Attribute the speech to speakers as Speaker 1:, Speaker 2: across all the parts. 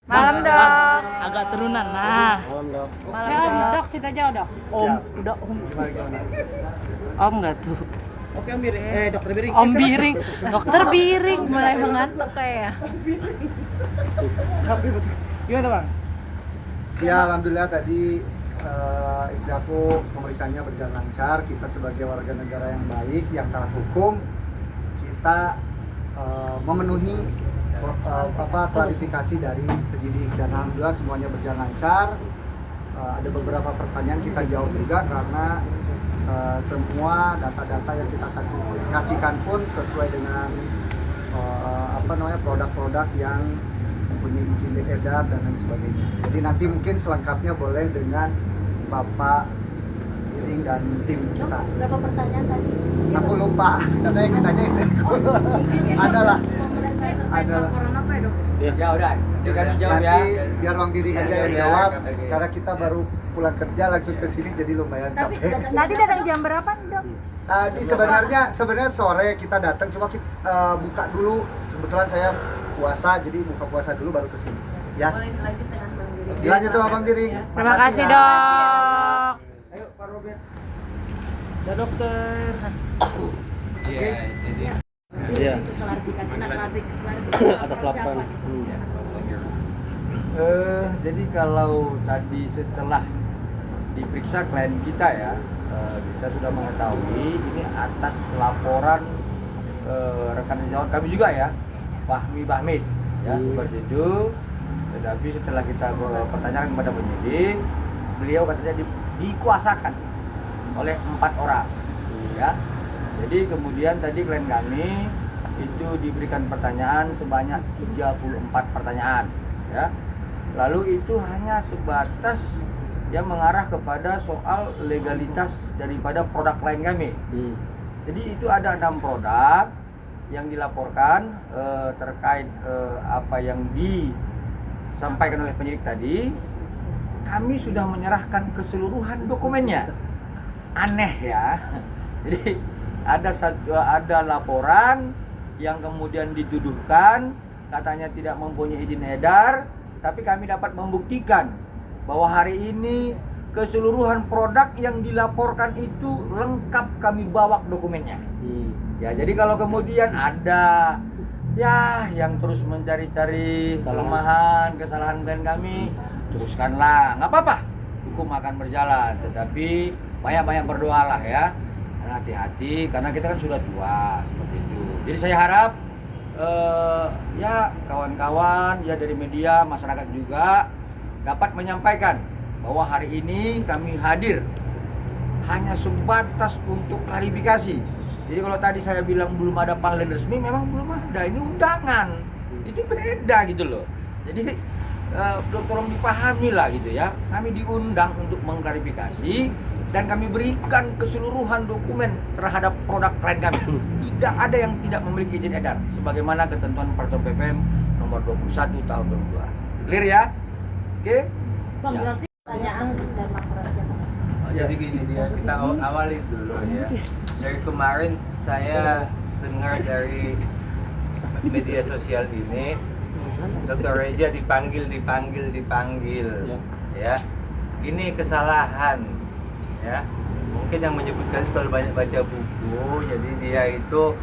Speaker 1: Malam dok.
Speaker 2: Agak turunan. Nah.
Speaker 3: Malam dok.
Speaker 1: Malam
Speaker 4: Ya,
Speaker 1: dok.
Speaker 4: dok, situ aja dok.
Speaker 3: Siap.
Speaker 4: Udah om.
Speaker 3: Gimana?
Speaker 2: Om nggak tuh.
Speaker 4: Oke om Biring. Dokter Biring.
Speaker 2: Om Biring. Dokter Biring.
Speaker 1: Mulai mengantuk kayak ya.
Speaker 4: Capek betul. Gimana bang?
Speaker 3: Ya alhamdulillah tadi istri aku pemeriksaannya berjalan lancar. Kita sebagai warga negara yang baik, yang taat hukum, kita memenuhi klarifikasi dari penyidik dan alhamdulillah semuanya berjalan lancar. Ada beberapa pertanyaan kita jawab juga karena semua data-data yang kita kasihkan pun sesuai dengan produk-produk yang mempunyai izin edar dan lain sebagainya. Jadi nanti mungkin selengkapnya boleh dengan Bapak Giring dan tim kita.
Speaker 1: Berapa pertanyaan tadi?
Speaker 3: Aku lupa karena yang ditanya istriku. Adalah.
Speaker 1: Corona apa ya dok?
Speaker 5: Ya udah, kita jawab ya.
Speaker 3: Nanti biar Bang Giring aja yang
Speaker 5: Ya,
Speaker 3: jawab
Speaker 5: oke.
Speaker 3: karena kita baru pulang kerja langsung ke sini jadi lumayan
Speaker 1: Tapi
Speaker 3: capek.
Speaker 1: tadi datang jam berapa dok?
Speaker 3: Tadi sebenarnya sore kita datang cuma kita buka dulu. Kebetulan saya puasa jadi buka puasa dulu baru ke sini. Ya.
Speaker 1: Boleh dilanjut dengan Bang Giring.
Speaker 3: Dilanjut sama Bang Giring.
Speaker 2: Terima kasih
Speaker 3: ya.
Speaker 2: dok.
Speaker 5: Ayo Pak Robert.
Speaker 4: Ya dokter.
Speaker 5: Iya, jadi
Speaker 3: Iya.
Speaker 1: Klarifikasi, klarifikasi.
Speaker 3: Atas laporan.
Speaker 5: Jadi kalau tadi setelah diperiksa klien kita ya, kita sudah mengetahui ini atas laporan rekan sejawat kami juga ya, Fahmi Bahmid ya, seperti itu. Tetapi setelah kita pertanyakan kepada penyidik, beliau katanya dikuasakan oleh 4 orang ya. Jadi kemudian tadi klien kami itu diberikan pertanyaan sebanyak 34 pertanyaan ya. Lalu itu hanya sebatas yang mengarah kepada soal legalitas daripada produk klien kami. Jadi itu ada 6 produk yang dilaporkan terkait apa yang disampaikan oleh penyidik tadi. Kami sudah menyerahkan keseluruhan dokumennya. Aneh ya. Jadi ada laporan yang kemudian dituduhkan katanya tidak mempunyai izin edar, tapi kami dapat membuktikan bahwa hari ini keseluruhan produk yang dilaporkan itu lengkap kami bawa dokumennya. Ya, jadi kalau kemudian ada ya yang terus mencari-cari kelemahan, kesalahan klien kami, teruskanlah, nggak apa-apa. Hukum akan berjalan, tetapi banyak-banyak berdoalah ya. Dan hati-hati karena kita kan sudah tua seperti itu. Jadi saya harap ya kawan-kawan ya dari media, masyarakat juga dapat menyampaikan bahwa hari ini kami hadir hanya sebatas untuk klarifikasi. Jadi kalau tadi saya bilang belum ada panggilan resmi, memang belum ada. Ini undangan, itu beda gitu loh. Jadi tolong dipahami lah gitu ya. Kami diundang untuk mengklarifikasi dan kami berikan keseluruhan dokumen terhadap produk klien kami. Tidak ada yang tidak memiliki izin edar sebagaimana ketentuan Peraturan PPM nomor 21 tahun 2002. Clear ya? Oke?
Speaker 1: Bang berarti pertanyaan dan laporan siapa?
Speaker 6: Jadi gini dia, kita awali dulu ya. Dari kemarin saya dengar dari media sosial ini, Dr. Reza dipanggil, ya. Ini kesalahan, ya. Mungkin yang menyebutkan kalau banyak baca buku, jadi dia itu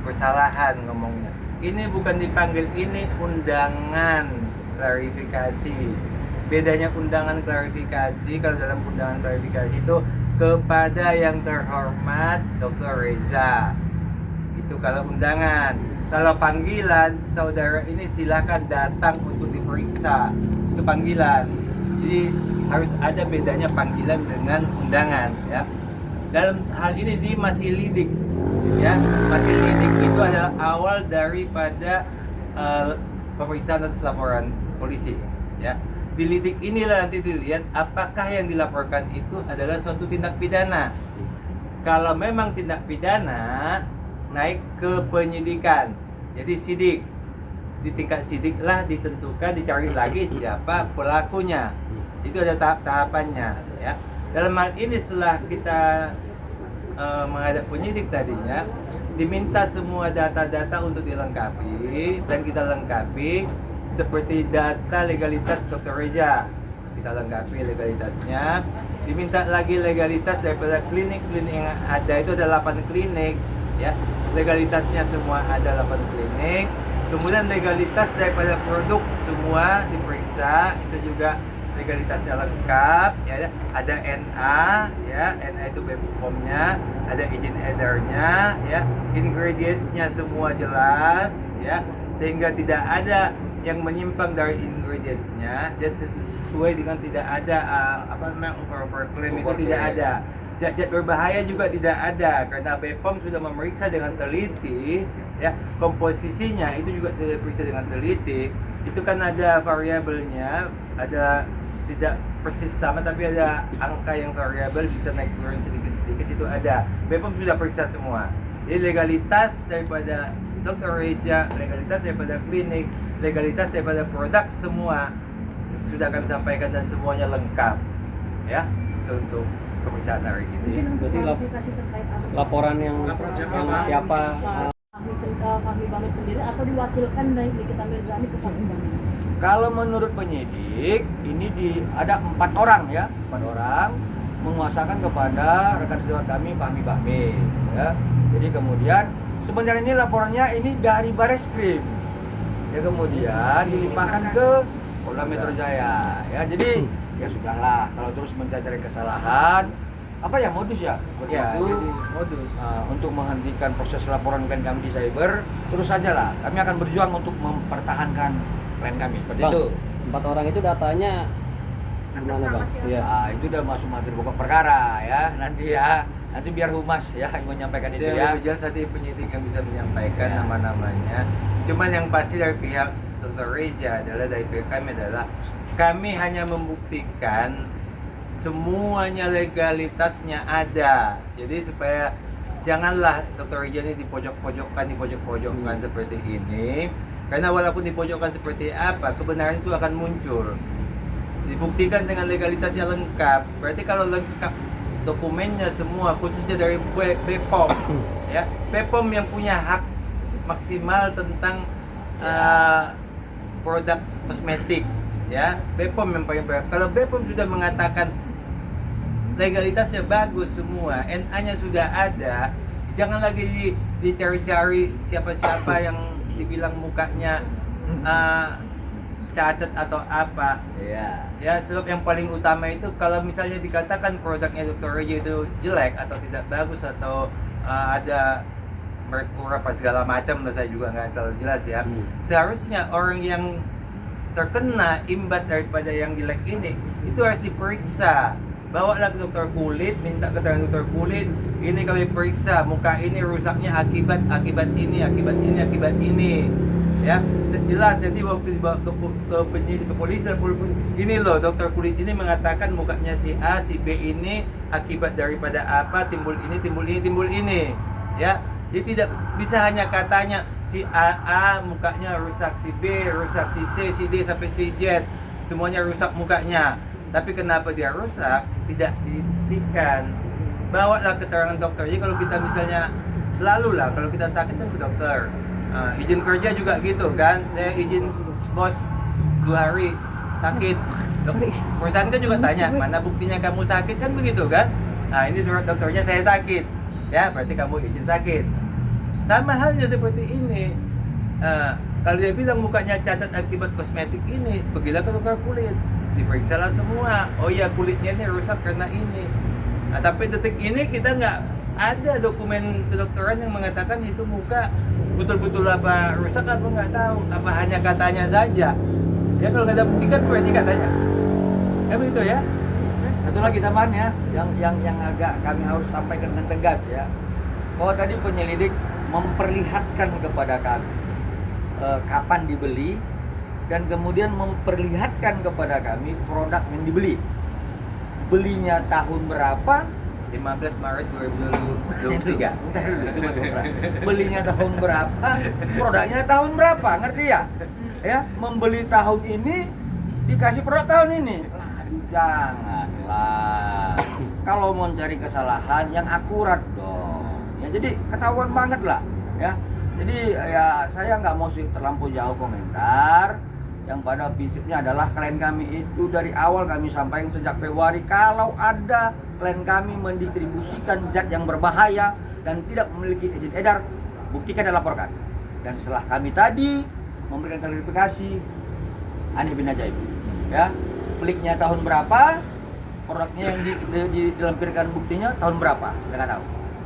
Speaker 6: bersalahan ngomongnya. Ini bukan dipanggil, ini undangan klarifikasi. Bedanya undangan klarifikasi, kalau dalam undangan klarifikasi itu kepada yang terhormat Dr. Reza. Itu kalau undangan. Kalau panggilan, saudara ini silakan datang untuk diperiksa. Itu panggilan. Jadi harus ada bedanya panggilan dengan undangan ya. Dalam hal ini dia masih lidik ya. Masih lidik itu adalah awal daripada pemeriksaan atas laporan polisi ya. Di lidik inilah nanti dilihat apakah yang dilaporkan itu adalah suatu tindak pidana. Kalau memang tindak pidana, naik ke penyidikan. Jadi sidik. Di tingkat sidik lah ditentukan, dicari lagi siapa pelakunya. Itu ada tahap-tahapannya ya. Dalam hal ini setelah kita menghadap penyidik tadinya, diminta semua data-data untuk dilengkapi dan kita lengkapi. seperti data legalitas Dr. Reza, kita lengkapi legalitasnya. Diminta lagi legalitas daripada klinik-klinik yang ada, itu ada 8 klinik ya. Legalitasnya semua ada 8 klinik. Kemudian legalitas daripada produk semua diperiksa, itu juga legalitasnya lengkap ya. Ada NA ya, NA itu BPOM-nya, ada izin edarnya ya, ingredients-nya semua jelas ya, sehingga tidak ada yang menyimpang dari ingredients-nya dan sesuai dengan tidak ada over claim itu tidak ada. Zat-zat berbahaya juga tidak ada karena BPOM sudah memeriksa dengan teliti ya, komposisinya itu juga sudah diperiksa dengan teliti. Itu kan ada variabelnya, ada tidak persis sama tapi ada angka yang variabel, bisa naik turun sedikit-sedikit, itu ada. BPOM sudah periksa semua. Jadi legalitas daripada Dr. Reza, legalitas daripada klinik, legalitas daripada produk semua sudah kami sampaikan dan semuanya lengkap ya. Itu untuk pemeriksaan hari ini.
Speaker 1: Mungkin untuk
Speaker 7: Berarti
Speaker 1: klarifikasi terkait apa?
Speaker 7: Laporan yang siapa?
Speaker 1: Fahmi Bamid sendiri atau diwakilkan dari Nikita Mirzani ke Fahmi Bamid?
Speaker 5: Kalau menurut penyidik ini ada 4 orang ya, 4 orang menguasakan kepada rekan sejawat kami Fahmi Bamid ya. Jadi kemudian sebenarnya ini laporannya ini dari Bareskrim ya, kemudian dilimpahkan ke Polda Metro Jaya ya. Jadi ya sudahlah, kalau terus mencari kesalahan apa ya, modus ya seperti
Speaker 6: Ya,
Speaker 5: itu.
Speaker 6: jadi modus.
Speaker 5: Untuk menghentikan proses laporan klien kami di cyber, terus saja lah kami akan berjuang untuk mempertahankan klien kami seperti
Speaker 7: Bang,
Speaker 5: itu.
Speaker 7: 4 orang itu datanya
Speaker 1: Atas
Speaker 7: gimana
Speaker 1: nama
Speaker 7: Bang?
Speaker 1: siapa?
Speaker 7: Iya.
Speaker 5: Itu udah masuk materi pokok perkara ya, nanti biar humas ya yang menyampaikan
Speaker 6: Itu
Speaker 5: itu
Speaker 6: yang
Speaker 5: ya.
Speaker 6: lebih jelas nanti penyidik yang bisa menyampaikan
Speaker 5: Ya.
Speaker 6: nama-namanya. Cuman yang pasti dari pihak Dr. Reza adalah, dari pihak kami adalah, kami hanya membuktikan semuanya legalitasnya ada. Jadi supaya janganlah Dr. Reza ini dipojok-pojokkan seperti ini. Karena walaupun dipojokkan seperti apa, kebenaran itu akan muncul. Dibuktikan dengan legalitasnya lengkap. Berarti kalau lengkap dokumennya semua, khususnya dari BPOM ya, BPOM yang punya hak maksimal tentang produk kosmetik ya, BPOM yang paling berhak. Kalau BPOM sudah mengatakan legalitasnya bagus semua, NA-nya sudah ada, jangan lagi dicari-cari siapa-siapa yang dibilang mukanya cacat atau apa.
Speaker 5: Iya.
Speaker 6: Ya, sebab yang paling utama itu kalau misalnya dikatakan produknya Dr. Reza itu jelek atau tidak bagus atau ada merkura apa segala macam, saya juga nggak terlalu jelas ya. Seharusnya orang yang terkena imbas daripada yang jelek ini itu harus diperiksa. Bawalah ke dokter kulit, minta keterangan dokter kulit. Ini kami periksa, muka ini rusaknya akibat ini. Ya, jelas. Jadi waktu dibawa ke penyidik, ke polisi, ini loh dokter kulit ini mengatakan mukanya si A, si B ini akibat daripada apa, timbul ini. Ya, jadi tidak bisa hanya katanya si A mukanya rusak, si B rusak, si C, si D sampai si Z semuanya rusak mukanya. Tapi kenapa dia rusak? Tidak dibuktikan. Bawalah keterangan dokter. Jadi kalau kita misalnya selalu lah, kalau kita sakit kan ke dokter. Izin kerja juga gitu kan. Saya izin bos 2 hari sakit. Perusahaan kan juga tanya, mana buktinya kamu sakit, kan begitu kan? Nah, ini surat dokternya saya sakit. Ya, berarti kamu izin sakit. Sama halnya seperti ini. Kalau dia bilang mukanya cacat akibat kosmetik ini, pergilah ke dokter kulit. Diperiksalah semua. Oh ya, kulitnya ini rusak karena ini. Nah, sampai detik ini kita nggak ada dokumen kedokteran yang mengatakan itu muka betul-betul apa rusak apa nggak tahu. Apa hanya katanya saja. Ya kalau nggak ada bukti kan berarti katanya. Ya begitu ya.
Speaker 5: Satu lagi tambahan ya, yang agak kami harus sampaikan dengan tegas ya, bahwa tadi penyelidik memperlihatkan kepada kami kapan dibeli dan kemudian memperlihatkan kepada kami produk yang dibeli. Belinya tahun berapa?
Speaker 6: 15 Maret 2023.
Speaker 5: Belinya tahun berapa? Produknya tahun berapa? Ngerti ya? Ya, membeli tahun ini dikasih produk tahun ini. Janganlah. Kalau mau cari kesalahan yang akurat dong. Ya, jadi ketahuan banget lah, ya. Jadi ya saya nggak mau terlampau jauh komentar. yang pada prinsipnya adalah klien kami itu dari awal kami sampaikan sejak Februari, kalau ada klien kami mendistribusikan zat yang berbahaya dan tidak memiliki izin edar, buktikan dan laporkan. Dan setelah kami tadi memberikan klarifikasi, aneh bin ajaib, ya, peliknya tahun berapa, produknya yang dilampirkan buktinya tahun berapa, saya nggak tahu.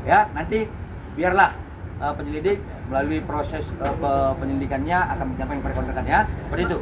Speaker 5: Ya, nanti biarlah penyelidik melalui proses penyelidikannya akan menyampaikan kepada rekan-rekannya. Seperti itu.